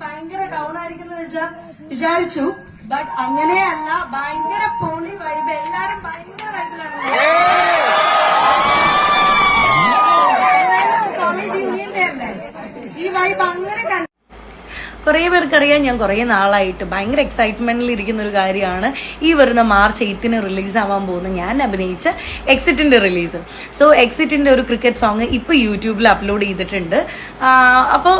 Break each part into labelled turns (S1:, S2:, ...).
S1: ഭയങ്കര ഡൗൺ ആയിരിക്കും വിചാരിച്ചു. ബട്ട് അങ്ങനെയല്ല, ഭയങ്കര പൊളി വൈബ്. എല്ലാരും ഭയങ്കര വൈബിലാണ്. എന്തായാലും കോളേജ് യൂണിയന്റെ അല്ലേ, ഈ വൈബ് അങ്ങനെ കണ്ടു.
S2: കുറേ പേർക്കറിയാം ഞാൻ കുറേ നാളായിട്ട് ഭയങ്കര എക്സൈറ്റ്മെന്റിൽ ഇരിക്കുന്ന ഒരു കാര്യമാണ് ഈ വരുന്ന March 8 റിലീസാവാൻ പോകുന്ന ഞാൻ അഭിനയിച്ച എക്സിറ്റിന്റെ റിലീസ്. സോ എക്സിറ്റിന്റെ ഒരു ക്രിക്കറ്റ് സോങ് ഇപ്പോൾ യൂട്യൂബിൽ അപ്ലോഡ് ചെയ്തിട്ടുണ്ട്. അപ്പോൾ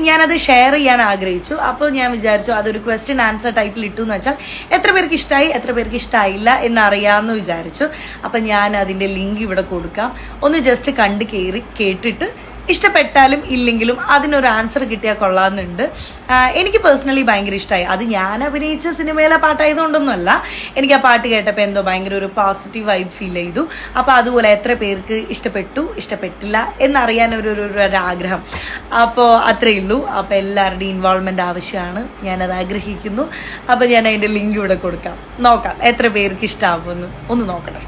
S2: ഞാനത് ഷെയർ ചെയ്യാൻ ആഗ്രഹിച്ചു. അപ്പോൾ ഞാൻ വിചാരിച്ചു അതൊരു ക്വസ്റ്റ്യൻ ആൻസർ ടൈപ്പിൽ ഇട്ടു എന്ന് വെച്ചാൽ എത്ര പേർക്ക് ഇഷ്ടമായി എത്ര പേർക്ക് ഇഷ്ടമായില്ല എന്നറിയാമെന്ന് വിചാരിച്ചു. അപ്പം ഞാൻ അതിൻ്റെ ലിങ്ക് ഇവിടെ കൊടുക്കാം. ഒന്ന് ജസ്റ്റ് കണ്ട് കേട്ടിട്ട് ഇഷ്ടപ്പെട്ടാലും ഇല്ലെങ്കിലും അതിനൊരു ആൻസർ കിട്ടിയാൽ കൊള്ളാമെന്നുണ്ട്. എനിക്ക് പേഴ്സണലി ഭയങ്കര ഇഷ്ടമായി. അത് ഞാൻ അഭിനയിച്ച സിനിമയിലെ പാട്ടായതുകൊണ്ടൊന്നുമല്ല, എനിക്ക് ആ പാട്ട് കേട്ടപ്പോൾ എന്തോ ഭയങ്കര ഒരു പോസിറ്റീവ് വൈബ് ഫീൽ ചെയ്തു. അപ്പോൾ അതുപോലെ എത്ര പേർക്ക് ഇഷ്ടപ്പെട്ടു ഇഷ്ടപ്പെട്ടില്ല എന്നറിയാൻ ഒരു ആഗ്രഹം. അപ്പോൾ അത്രയേ ഉള്ളൂ. അപ്പോൾ എല്ലാവരുടെയും ഇൻവോൾവ്മെൻ്റ് ആവശ്യമാണ്, ഞാനത് ആഗ്രഹിക്കുന്നു. അപ്പോൾ ഞാൻ അതിൻ്റെ ലിങ്ക് ഇവിടെ കൊടുക്കാം. നോക്കാം എത്ര പേർക്ക് ഇഷ്ടമാകുമെന്ന് ഒന്ന് നോക്കട്ടെ.